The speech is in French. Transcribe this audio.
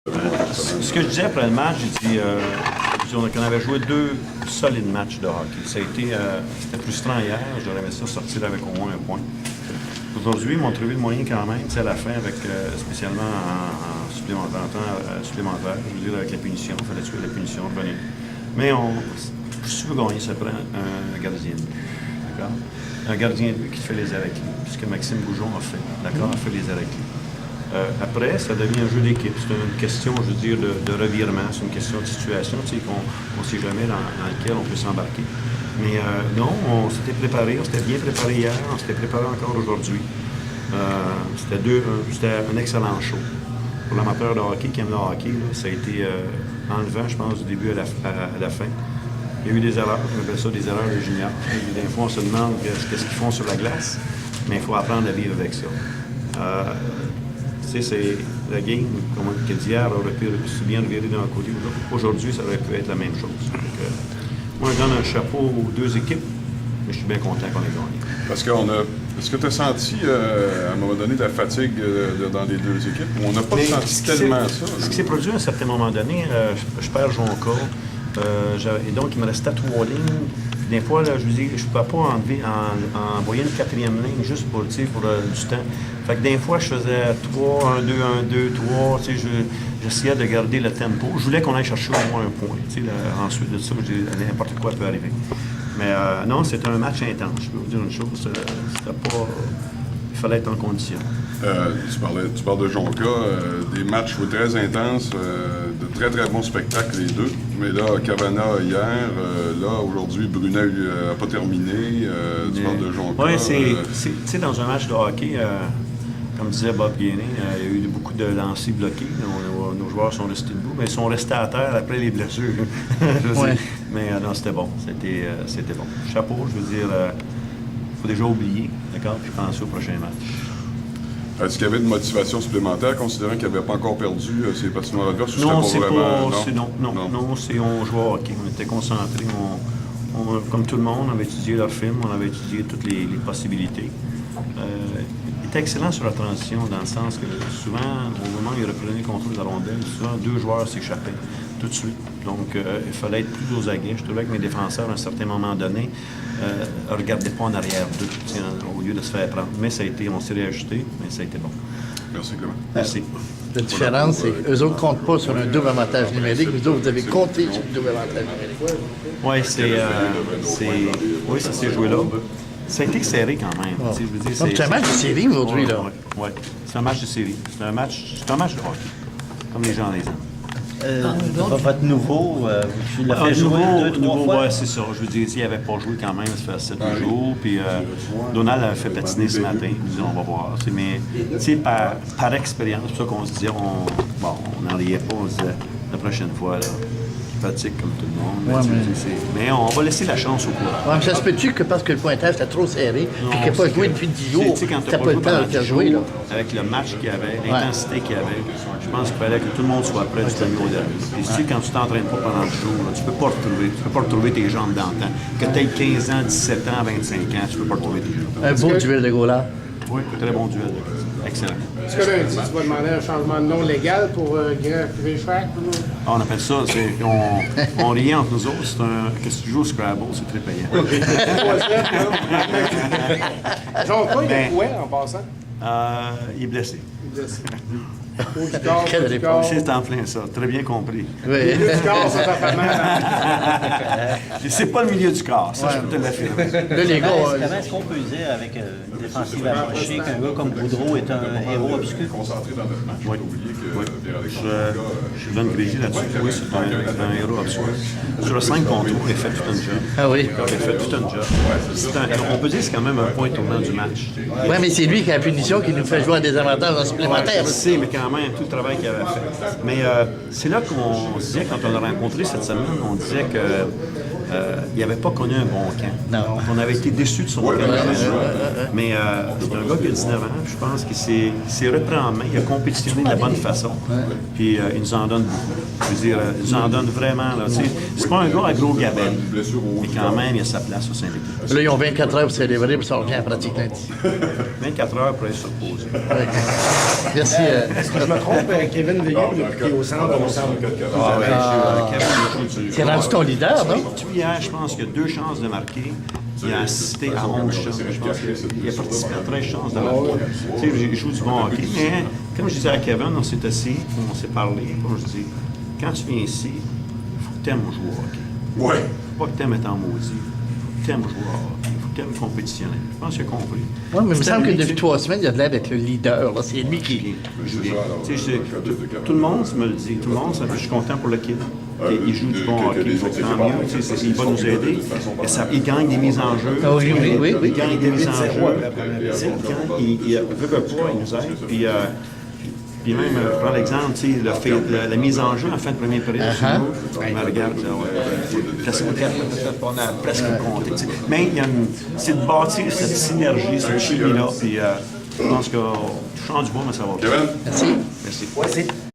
Ce que je disais après le match, j'ai dit qu'on avait joué 2 solides matchs de hockey. Ça a été c'était frustrant hier. J'aurais aimé ça sortir avec au moins un point. Aujourd'hui, ils m'ont trouvé le moyen quand même, à la fin, avec spécialement en supplémentaire, supplémentaire, je veux dire avec la punition. Il fallait tuer la punition, revenir. Mais si tu veux gagner, ça prend un gardien de but. D'accord? Un gardien de but qui fait les arrêts clés, ce que Maxime Goujon a fait. D'accord? A fait les arrêts clés. Après, ça devient un jeu d'équipe. C'est une question, je veux dire, de revirement. C'est une question de situation, tu sais, qu'on ne sait jamais dans laquelle on peut s'embarquer. Mais non, on s'était préparé, on s'était bien préparé hier, on s'était préparé encore aujourd'hui. C'était un excellent show. Pour l'amateur de hockey qui aime le hockey, là, ça a été enlevant, je pense, du début à la fin. Il y a eu des erreurs, on appelle ça des erreurs de juniors. Des fois, on se demande qu'est-ce qu'ils font sur la glace, mais il faut apprendre à vivre avec ça. Tu sais, c'est la game, comme on dit hier, aurait pu aussi bien revirer d'un côté ou de l'autre. Aujourd'hui, ça aurait pu être la même chose. Donc, moi, je donne un chapeau aux 2 équipes, mais je suis bien content qu'on ait gagné. Parce qu'on a. Est-ce que tu as senti, à un moment donné, de la fatigue dans les 2 équipes? On n'a pas senti tellement ça. Ce qui s'est produit à un certain moment donné, je perds Jonca, et donc il me restait 3 lignes. Des fois, là, je vous dis, je ne peux pas envoyer une 4e ligne juste pour du temps. Fait que des fois, je faisais 3, 1, 2, 1, 2, 3. Tu sais, j'essayais de garder le tempo. Je voulais qu'on aille chercher au moins un point. Tu sais, ensuite de ça, n'importe quoi peut arriver. Mais non, c'était un match intense. Je peux vous dire une chose, c'était pas... Il fallait être en condition. Tu parles de Jonca, des matchs très intenses, de très très bons spectacles les 2. Mais là, Cavana hier, là aujourd'hui, Brunet n'a pas terminé. Tu parles de Jonca. Oui, tu sais, dans un match de hockey, comme disait Bob Gainé, il y a eu beaucoup de lancers bloqués. Nos joueurs sont restés debout, mais ils sont restés à terre après les blessures. Ouais. Mais non, c'était bon. C'était bon. Chapeau, je veux dire, il faut déjà oublier, d'accord, puis penser au prochain match. Est-ce qu'il y avait une motivation supplémentaire, considérant qu'il n'avait pas encore perdu ses patinoires adverses? Non, c'est vraiment... Non, on jouait au hockey. On était concentrés. Comme tout le monde, on avait étudié leur film, on avait étudié toutes les possibilités. Il était excellent sur la transition, dans le sens que souvent, au moment où il reprenait le contrôle de la rondelle, souvent 2 joueurs s'échappaient tout de suite. Donc, il fallait être plus aux aguets. Je trouvais que mes défenseurs, à un certain moment donné, ne regardaient pas en arrière d'eux, au lieu de se faire prendre. Mais ça a été, on s'est réajusté, mais ça a été bon. Merci, Clément. Merci. La différence, c'est qu'eux autres ne comptent pas sur un double avantage numérique. Vous autres, vous avez compté sur le double avantage numérique. Oui, ça s'est joué là. Ça a été serré quand même. Oh. C'est un match de série aujourd'hui, là. Oui, c'est un match de série. C'est un match de hockey, comme les gens les aiment. Votre nouveau, tu l'as fait jouer 2-3 fois? Oui, c'est ça. Je veux dire, s'il n'avait pas joué quand même, ça fait 7 jours. Puis Donald avait fait patiner ce matin. Il nous dit, on va voir. Mais par expérience, c'est pour ça qu'on se disait, on n'en riait pas. On se disait, la prochaine fois, là, fatigue comme tout le monde. Mais on va laisser la chance au courant. Ouais, mais ça se peut-tu que parce que le pointage était trop serré et qu'il n'a pas joué depuis 10 jours, tu sais, quand tu n'as pas le temps de faire jouer, là? Avec le match qu'il y avait, l'intensité qu'il y avait, je pense qu'il fallait que tout le monde soit prêt du premier au dernier. Puis tu sais, quand tu t'entraînes pas pendant 10 jours, là, tu peux pas retrouver tes jambes d'antan. Que tu aies 15 ans, 17 ans, 25 ans, tu peux pas retrouver tes jambes. Un beau duel de goalard. Oui, très bon duel. Excellent. Est-ce que lundi, tu vas demander un changement de nom légal pour Grand River? On appelle ça, on riait entre nous autres, qu'est-ce que tu joues au Scrabble, c'est très payant. Jonca, il est quoi en passant? Il est blessé. Au du corps, au du corps. C'est en plein ça, très bien compris. Oui. Le milieu du corps, ça fait mal. C'est pas le milieu du corps, ça je peux te l'affirmer. Là, les gars, Comment est-ce qu'on peut dire avec une défensive approchée qu'un gars comme Boudreau est un héros obscur? Concentré dans notre match. Oui. Je donne crédit là-dessus. Oui, c'est un héros obscur. Sur le 5 contre 3, il a fait tout un job. Ah oui? Il a fait tout un job. On peut dire que c'est quand même un point tournant du match. Oui, mais c'est lui qui a la punition qui nous fait jouer à des avantages en supplémentaire. Je sais, mais quand même, tout le travail qu'il avait fait. Mais c'est là qu'on se disait, quand on l'a rencontré cette semaine, on disait que il n'avait pas connu un bon camp. Non. On avait été déçus de son camp. Mais c'est un gars qui a 19 ans, puis je pense qu'il s'est repris en main, il a compétitionné de la bonne façon. Puis il nous en donne beaucoup. Je veux dire, il nous en donne vraiment. C'est pas un gars à gros gabelle. Mais quand même, il a sa place au sein de l'équipe. Là, ils ont 24 heures pour célébrer, puis ça revient en pratique lundi. 24 heures pour aller se reposer. Ouais. Merci. Est-ce que je me trompe, Kevin Veilleux, qui est au centre, on semble. C'est rendu ton leader, non? Hier, je pense qu'il y a 2 chances de marquer. Il a assisté à 11 chances. Je pense qu'il a participé à 13 chances de marquer. Tu sais, il joue du bon hockey. Mais, comme je disais à Kevin, on s'est assis, on s'est parlé. Comme je dis, quand tu viens ici, il faut que tu aimes jouer au hockey. Ouais. Faut pas que tu aimes être en maudit. Il faut que tu aimes jouer au hockey. Il faut que tu aimes compétitionner. Je pense qu'il a compris. Oui, mais il me semble que depuis Stabilité. 3 semaines, il a l'air d'être le leader. là. C'est lui qui. Tu sais, tout le monde me le dit, tout le monde, je suis content pour le kid. Il joue du bon hockey, tant mieux, tu sais, il va nous aider. Et il gagne des mises en jeu. Ah oui, oui, oui, oui. Il gagne des mises en jeu. Il veut pas, il nous aide. Puis même, prends l'exemple, tu sais, la mise en jeu en fin de première période, il me regarde, on a presque compté. Mais c'est de bâtir cette synergie, cette chimie-là. Puis je pense que touchant du bois, mais ça va bien. Kevin? Merci. Merci.